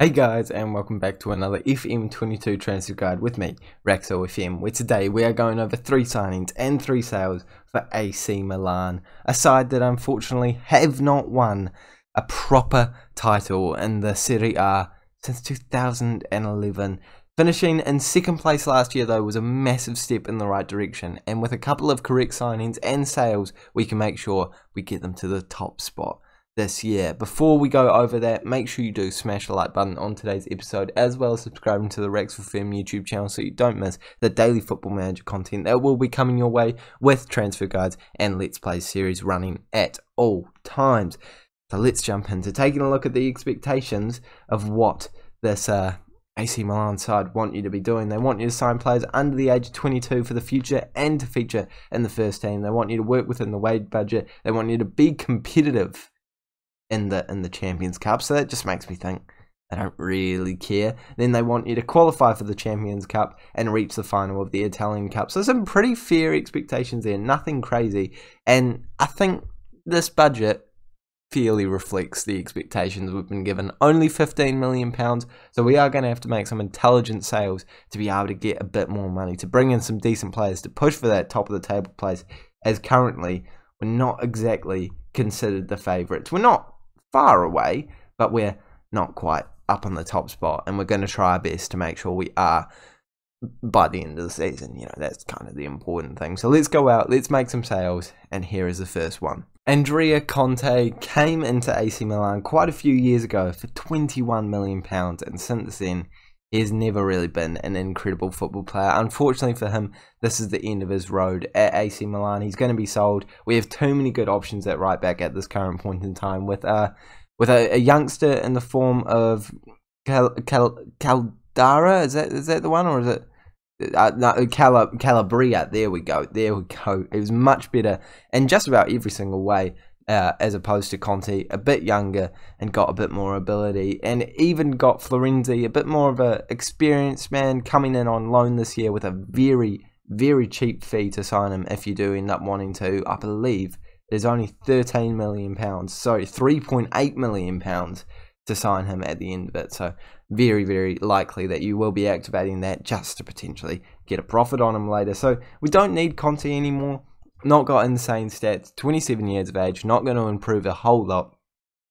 Hey guys, and welcome back to another FM22 Transfer Guide with me, Raxo FM, where today we are going over 3 signings and 3 sales for AC Milan, a side that unfortunately have not won a proper title in the Serie A since 2011. Finishing in 2nd place last year though was a massive step in the right direction, and with a couple of correct signings and sales we can make sure we get them to the top spot this year. Before we go over that, make sure you do smash the like button on today's episode, as well as subscribing to the Rex for Film YouTube channel so you don't miss the daily Football Manager content that will be coming your way with transfer guides and Let's Play series running at all times. So let's jump into taking a look at the expectations of what this AC Milan side want you to be doing. They want you to sign players under the age of 22 for the future and to feature in the first team. They want you to work within the wage budget. They want you to be competitive in the Champions Cup, so that just makes me think they don't really care. Then they want you to qualify for the Champions Cup and reach the final of the Italian Cup. So some pretty fair expectations there, nothing crazy. And I think this budget fairly reflects the expectations we've been given. Only £15 million, so we are going to have to make some intelligent sales to be able to get a bit more money, to bring in some decent players to push for that top of the table place, as currently we're not exactly considered the favourites. We're not far away, but we're not quite up on the top spot, and we're going to try our best to make sure we are by the end of the season. You know, that's kind of the important thing. So let's go out, let's make some sales, and here is the first one. Andrea Conte came into AC Milan quite a few years ago for £21 million, and since then he has never really been an incredible football player. Unfortunately for him, this is the end of his road at AC Milan. He's going to be sold. We have too many good options at right back at this current point in time, with a youngster in the form of Caldara. Is that the one, or is it? No, Calabria. There we go. It was much better in just about every single way, as opposed to Conte, a bit younger and got a bit more ability, and even got Florenzi, a bit more of an experienced man, coming in on loan this year with a very, very cheap fee to sign him if you do end up wanting to. I believe there's only £13 million, sorry, £3.8 million to sign him at the end of it. So very, very likely that you will be activating that just to potentially get a profit on him later. So we don't need Conte anymore. Not got insane stats, 27 years of age, not going to improve a whole lot.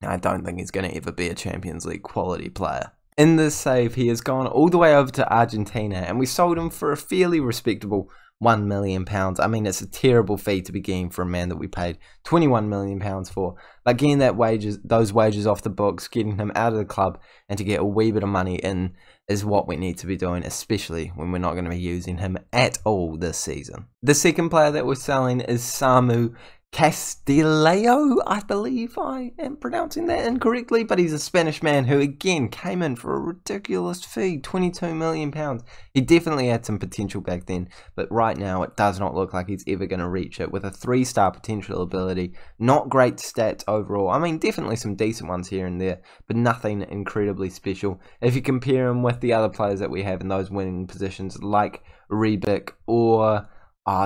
I don't think he's going to ever be a Champions League quality player. In this save, he has gone all the way over to Argentina, and we sold him for a fairly respectable £1 million. I mean, it's a terrible fee to be getting for a man that we paid £21 million for. But getting those wages off the books, getting him out of the club, and to get a wee bit of money in is what we need to be doing, especially when we're not going to be using him at all this season. The second player that we're selling is Samu Castillejo. I believe I am pronouncing that incorrectly, but he's a Spanish man who again came in for a ridiculous fee, £22 million. He definitely had some potential back then, but right now it does not look like he's ever going to reach it, with a 3-star potential ability. Not great stats overall. I mean, definitely some decent ones here and there, but nothing incredibly special. If you compare him with the other players that we have in those winning positions, like Rebic or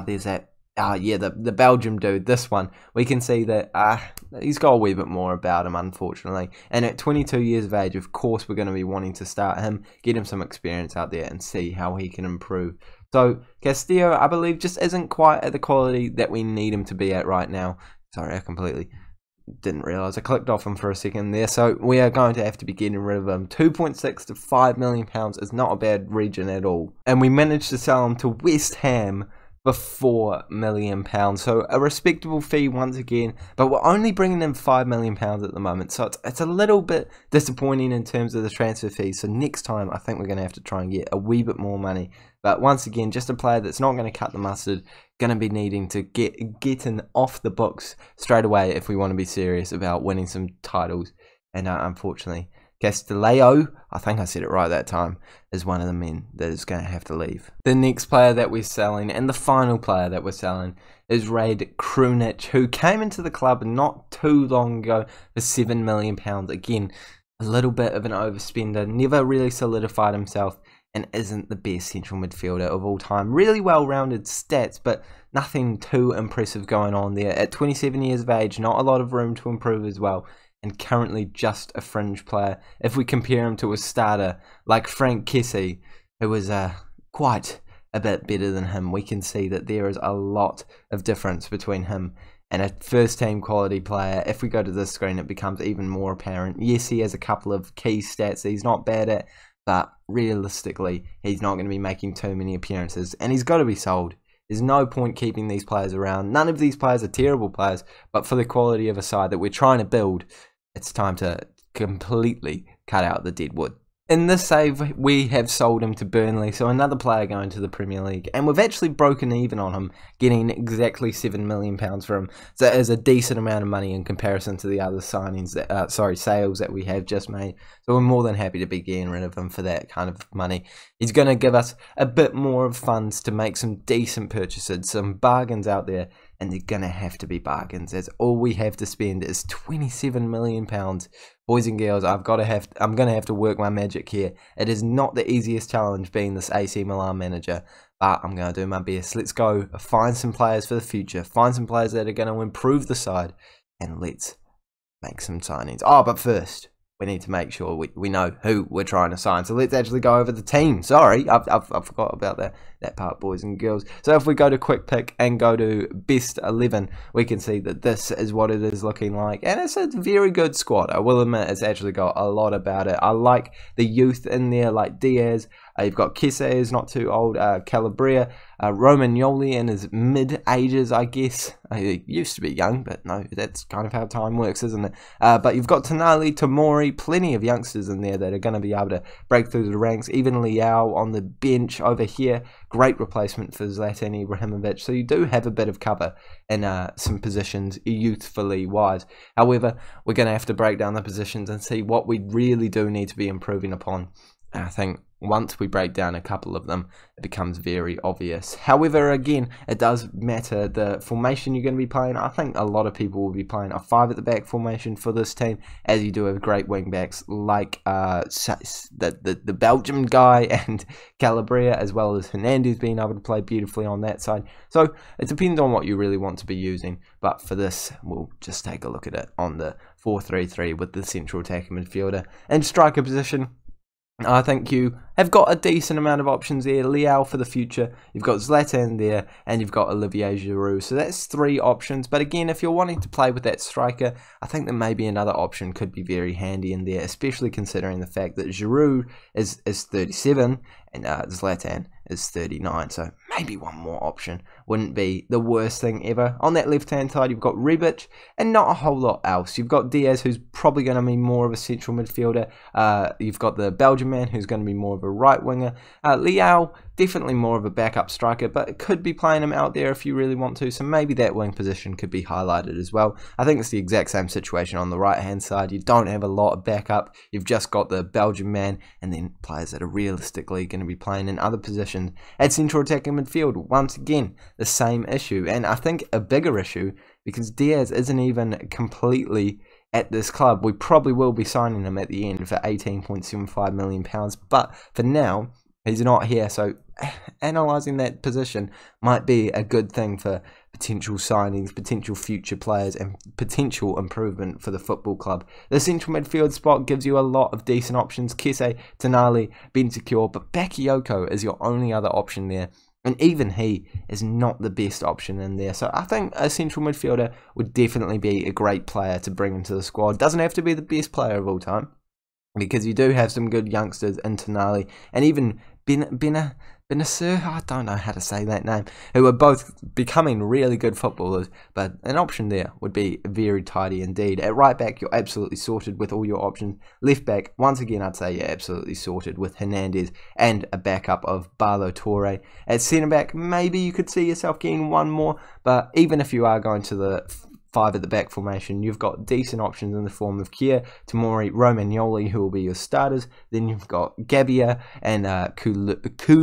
there's that the Belgium dude, this one, we can see that he's got a wee bit more about him, unfortunately. And at 22 years of age, of course, we're going to be wanting to start him, get him some experience out there, and see how he can improve. So Castillo, I believe, just isn't quite at the quality that we need him to be at right now. Sorry, I completely didn't realise I clicked off him for a second there. So we are going to have to be getting rid of him. 2.6 to £5 million is not a bad region at all. And we managed to sell him to West Ham for £4 million, so a respectable fee once again, but we're only bringing in £5 million at the moment, so it's a little bit disappointing in terms of the transfer fees. So next time I think we're going to have to try and get a wee bit more money, but once again, just a player that's not going to cut the mustard, going to be needing to get off the books straight away if we want to be serious about winning some titles. And unfortunately, Castillejo, I think I said it right that time, is one of the men that is going to have to leave. The next player that we're selling, and the final player that we're selling, is Rade Krunic, who came into the club not too long ago for £7 million. Again, a little bit of an overspender, never really solidified himself, and isn't the best central midfielder of all time. Really well-rounded stats, but nothing too impressive going on there. At 27 years of age, not a lot of room to improve as well. and currently just a fringe player. If we compare him to a starter like Frank Kessie, who was quite a bit better than him, we can see that there is a lot of difference between him and a first team quality player. If we go to this screen, it becomes even more apparent. Yes, he has a couple of key stats that he's not bad at, but realistically, he's not going to be making too many appearances, and he's got to be sold. There's no point keeping these players around. None of these players are terrible players, but for the quality of a side that we're trying to build, it's time to completely cut out the dead wood. In this save, we have sold him to Burnley, so another player going to the Premier League, and we've actually broken even on him, getting exactly £7 million for him. So it is a decent amount of money in comparison to the other signings, sales that we have just made. So we're more than happy to be getting rid of him for that kind of money. He's going to give us a bit more of funds to make some decent purchases, some bargains out there, and they're going to have to be bargains, as all we have to spend is £27 million. Boys and girls, I'm going to have to work my magic here. It is not the easiest challenge being this AC Milan manager, but I'm going to do my best. Let's go find some players for the future, find some players that are going to improve the side, and let's make some signings. Oh, but first, we need to make sure we know who we're trying to sign. So let's actually go over the team. Sorry, I forgot about that part, boys and girls. So if we go to quick pick and go to best 11, we can see that this is what it is looking like. And it's a very good squad. I will admit it's actually got a lot about it. I like the youth in there, like Diaz. You've got Kessie, who's not too old, Calabria, Romagnoli in his mid-ages, I guess. He used to be young, but no, that's kind of how time works, isn't it? But you've got Tonali, Tomori, plenty of youngsters in there that are going to be able to break through the ranks. Even Leao on the bench over here. Great replacement for Zlatan Ibrahimovic. So you do have a bit of cover in some positions, youthfully wise. However, we're going to have to break down the positions and see what we really do need to be improving upon. I think once we break down a couple of them, it becomes very obvious. However, again, it does matter the formation you're going to be playing. I think a lot of people will be playing a 5 at the back formation for this team, as you do have great wing backs like the Belgian guy and Calabria, as well as Hernandez being able to play beautifully on that side. So it depends on what you really want to be using. But for this, we'll just take a look at it on the 4-3-3 with the central attacking midfielder and striker position. I think you have got a decent amount of options here. Leao for the future, you've got Zlatan there, and you've got Olivier Giroud. So that's 3 options. But again, if you're wanting to play with that striker, I think that maybe another option could be very handy in there, especially considering the fact that Giroud is 37 and Zlatan is 39. So maybe one more option wouldn't be the worst thing ever. On that left-hand side, you've got Rebic and not a whole lot else. You've got Diaz, who's probably going to be more of a central midfielder. You've got the Belgian man, who's going to be more of a right winger. Leao, definitely more of a backup striker, but it could be playing him out there if you really want to. So maybe that wing position could be highlighted as well. I think it's the exact same situation on the right-hand side. You don't have a lot of backup. You've just got the Belgian man and then players that are realistically going to be playing in other positions. At central attacking midfield, once again, the same issue. And I think a bigger issue because Diaz isn't even completely at this club. We probably will be signing him at the end for £18.75 million. But for now, he's not here. So analysing that position might be a good thing for potential signings, potential future players, and potential improvement for the football club. The central midfield spot gives you a lot of decent options. Kessie, Tonali, Bentancur, but Bakayoko is your only other option there. And even he is not the best option in there. So I think a central midfielder would definitely be a great player to bring into the squad. Doesn't have to be the best player of all time, because you do have some good youngsters in Tonali and even Benacer, I don't know how to say that name, who are both becoming really good footballers, but an option there would be very tidy indeed. At right back, you're absolutely sorted with all your options. Left back, once again, I'd say you're absolutely sorted with Hernandez and a backup of Barlow Torre. At centre back, maybe you could see yourself getting one more, but even if you are going to the 5 at the back formation, you've got decent options in the form of Kjaer, Tomori, Romagnoli, who will be your starters. Then you've got Gabia and Kululu,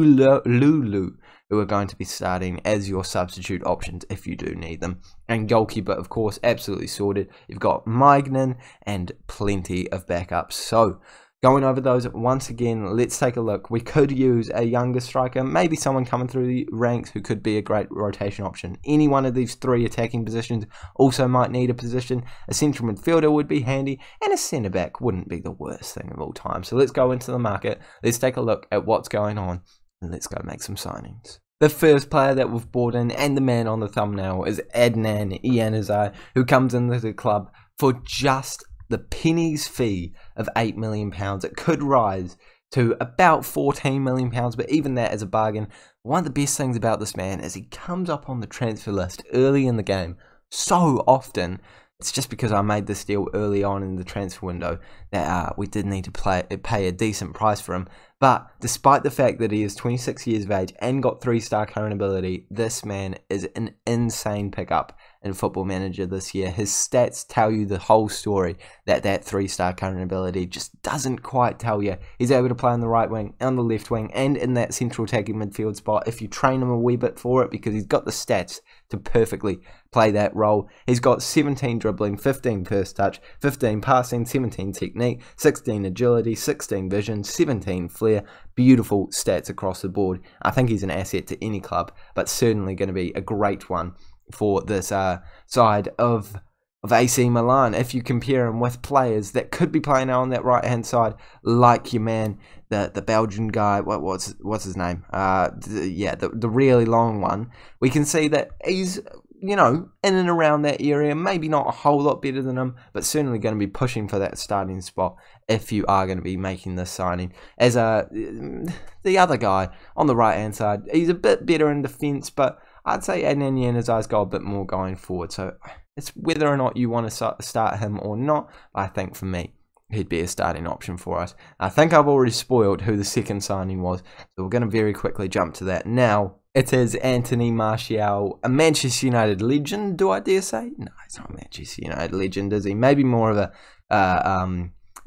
who are going to be starting as your substitute options if you do need them. And goalkeeper, of course, absolutely sorted. You've got Maignan and plenty of backups. So Going over those once again, let's take a look. We could use a younger striker, maybe someone coming through the ranks who could be a great rotation option. Any one of these 3 attacking positions also might need a position. A central midfielder would be handy, and a centre-back wouldn't be the worst thing of all time. So let's go into the market, let's take a look at what's going on, and let's go make some signings. The first player that we've bought in, and the man on the thumbnail, is Adnan Januzaj, who comes into the club for just the pennies fee of £8 million. It could rise to about £14 million, but even that is a bargain. One of the best things about this man is he comes up on the transfer list early in the game so often. It's just because I made this deal early on in the transfer window that we did need to pay a decent price for him. But despite the fact that he is 26 years of age and got 3-star current ability, this man is an insane pickup in Football Manager this year. His stats tell you the whole story, that 3-star current ability just doesn't quite tell you. He's able to play on the right wing, on the left wing, and in that central attacking midfield spot if you train him a wee bit for it, because he's got the stats to perfectly play that role. He's got 17 dribbling, 15 first touch, 15 passing, 17 technique, 16 agility, 16 vision, 17 flair. Beautiful stats across the board. I think he's an asset to any club, but certainly going to be a great one for this side of AC Milan. If you compare him with players that could be playing out on that right hand side, like your man, the Belgian guy, what's his name? The really long one. We can see that he's, you know, in and around that area. Maybe not a whole lot better than him, but certainly going to be pushing for that starting spot if you are going to be making this signing. As the other guy on the right hand side, he's a bit better in defence, but I'd say Adnan Januzaj's got a bit more going forward. So it's whether or not you want to start him or not. I think for me, he'd be a starting option for us. I think I've already spoiled who the second signing was, so we're going to very quickly jump to that now. It is Anthony Martial, a Manchester United legend, do I dare say? No, he's not a Manchester United legend, is he? Maybe more of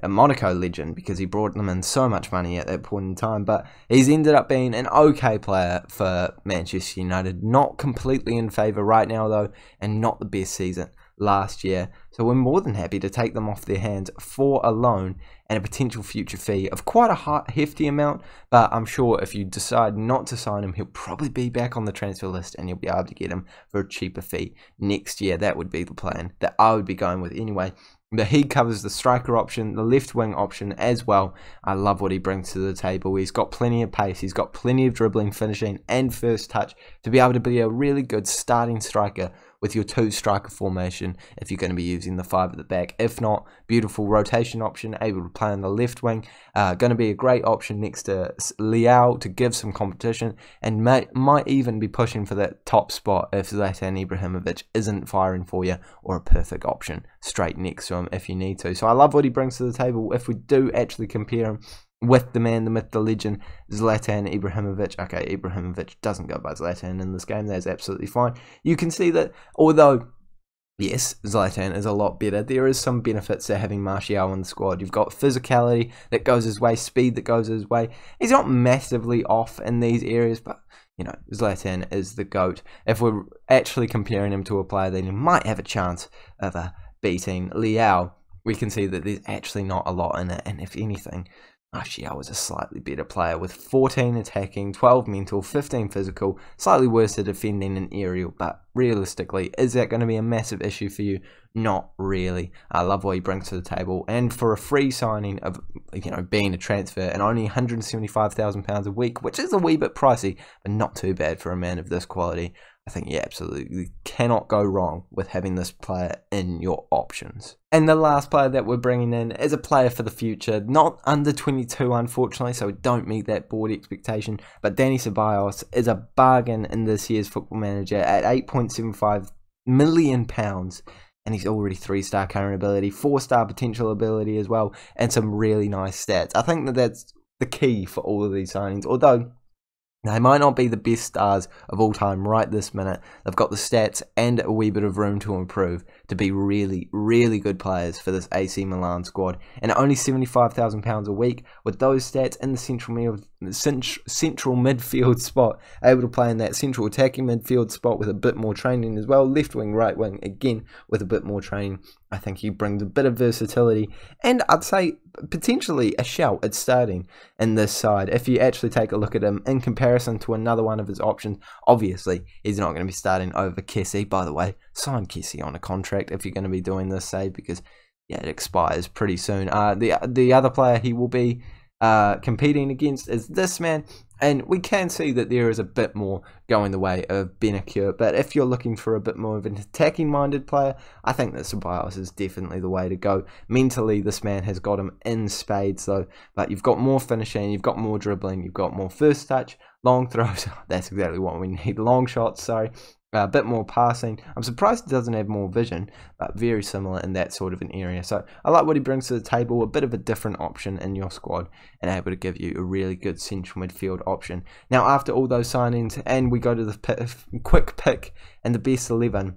a Monaco legend, because he brought them in so much money at that point in time. But he's ended up being an okay player for Manchester United. Not completely in favour right now, though, and not the best season last year. So we're more than happy to take them off their hands for a loan and a potential future fee of quite a hefty amount. But I'm sure if you decide not to sign him, he'll probably be back on the transfer list and you'll be able to get him for a cheaper fee next year. That would be the plan that I would be going with anyway. But he covers the striker option, the left wing option as well. I love what he brings to the table. He's got plenty of pace. He's got plenty of dribbling, finishing and first touch to be able to be a really good starting striker with your 2-striker formation if you're going to be using the 5 at the back. If not, beautiful rotation option, able to play on the left wing. Going to be a great option next to Leao to give some competition, and might even be pushing for that top spot if Zlatan Ibrahimovic isn't firing for you, or a perfect option straight next to him if you need to. So I love what he brings to the table. If we do actually compare him with the man, the myth, the legend, Zlatan Ibrahimovic. Okay, Ibrahimovic doesn't go by Zlatan in this game. That's absolutely fine. You can see that although, yes, Zlatan is a lot better, there is some benefits to having Martial in the squad. You've got physicality that goes his way, speed that goes his way. He's not massively off in these areas, but, you know, Zlatan is the GOAT. If we're actually comparing him to a player, then he might have a chance of beating Leao. We can see that there's actually not a lot in it, and if anything, Martial was a slightly better player with 14 attacking, 12 mental, 15 physical, slightly worse at defending and aerial, but realistically, is that going to be a massive issue for you? Not really. I love what he brings to the table, and for a free signing of, you know, being a transfer and only £175,000 a week, which is a wee bit pricey, but not too bad for a man of this quality, I think you absolutely cannot go wrong with having this player in your options. And the last player that we're bringing in is a player for the future, not under 22 unfortunately, so we don't meet that board expectation, but Dani Ceballos is a bargain in this year's Football Manager at £8.75 million, and he's already 3-star current ability, 4-star potential ability as well, and some really nice stats. I think that that's the key for all of these signings, although they might not be the best stars of all time right this minute. They've got the stats and a wee bit of room to improve to be really, really good players for this AC Milan squad. And only £75,000 a week with those stats in the central midfield spot, able to play in that central attacking midfield spot with a bit more training as well. Left wing, right wing, again with a bit more training. I think he brings a bit of versatility, and I'd say potentially a shout at starting in this side. If you actually take a look at him in comparison to another one of his options, obviously he's not going to be starting over Kessie. By the way, sign Kessie on a contract if you're going to be doing this, say, because yeah, it expires pretty soon. The other player he will be competing against is this man, and we can see that there is a bit more going the way of Benakur. But if you're looking for a bit more of an attacking-minded player, I think that Ceballos is definitely the way to go. Mentally, this man has got him in spades, though. But you've got more finishing, you've got more dribbling, you've got more first touch, long throws. That's exactly what we need. Long shots, sorry. A bit more passing. I'm surprised it doesn't have more vision, but very similar in that sort of an area. So I like what he brings to the table, a bit of a different option in your squad, and able to give you a really good central midfield option. Now, after all those signings, and we go to the quick pick and the best 11,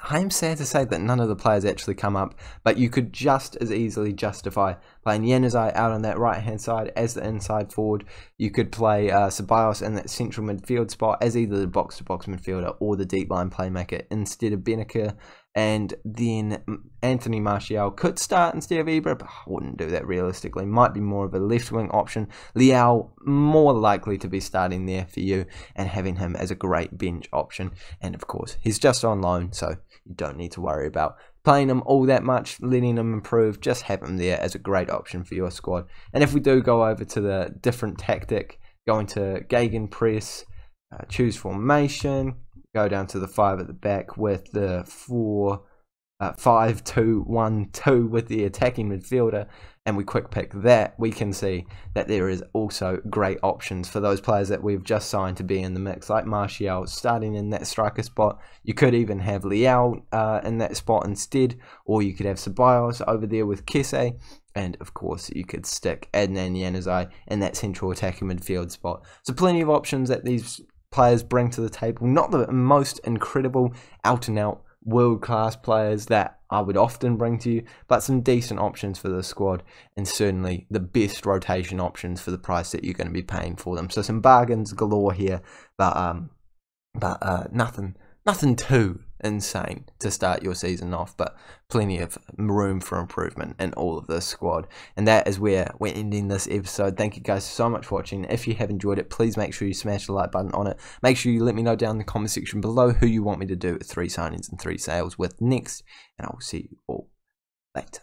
I am sad to say that none of the players actually come up, but you could just as easily justify playing Januzaj out on that right-hand side as the inside forward. You could play Ceballos in that central midfield spot as either the box-to-box midfielder or the deep-line playmaker instead of Benakur. And then Anthony Martial could start instead of Ibra, but I wouldn't do that realistically. Might be more of a left-wing option. Leao, more likely to be starting there for you and having him as a great bench option. And of course, he's just on loan, so you don't need to worry about playing him all that much, letting him improve. Just have him there as a great option for your squad. And if we do go over to the different tactic, going to Gegenpress, choose formation, go down to the 5 at the back with the 5-2-1-2 with the attacking midfielder, and we quick pick that, we can see that there is also great options for those players that we've just signed to be in the mix, like Martial starting in that striker spot. You could even have Leao in that spot instead, or you could have Ceballos over there with Kessie, and of course you could stick Adnan Januzaj in that central attacking midfield spot. So plenty of options that these players bring to the table. Not the most incredible out-and-out world-class players that I would often bring to you, but some decent options for the squad, and certainly the best rotation options for the price that you're going to be paying for them. So some bargains galore here, but nothing too insane to start your season off, but plenty of room for improvement in all of this squad. And that is where we're ending this episode. Thank you guys so much for watching. If you have enjoyed it, please make sure you smash the like button on it. Make sure you let me know down in the comment section below who you want me to do 3 signings and 3 sales with next, and I will see you all later.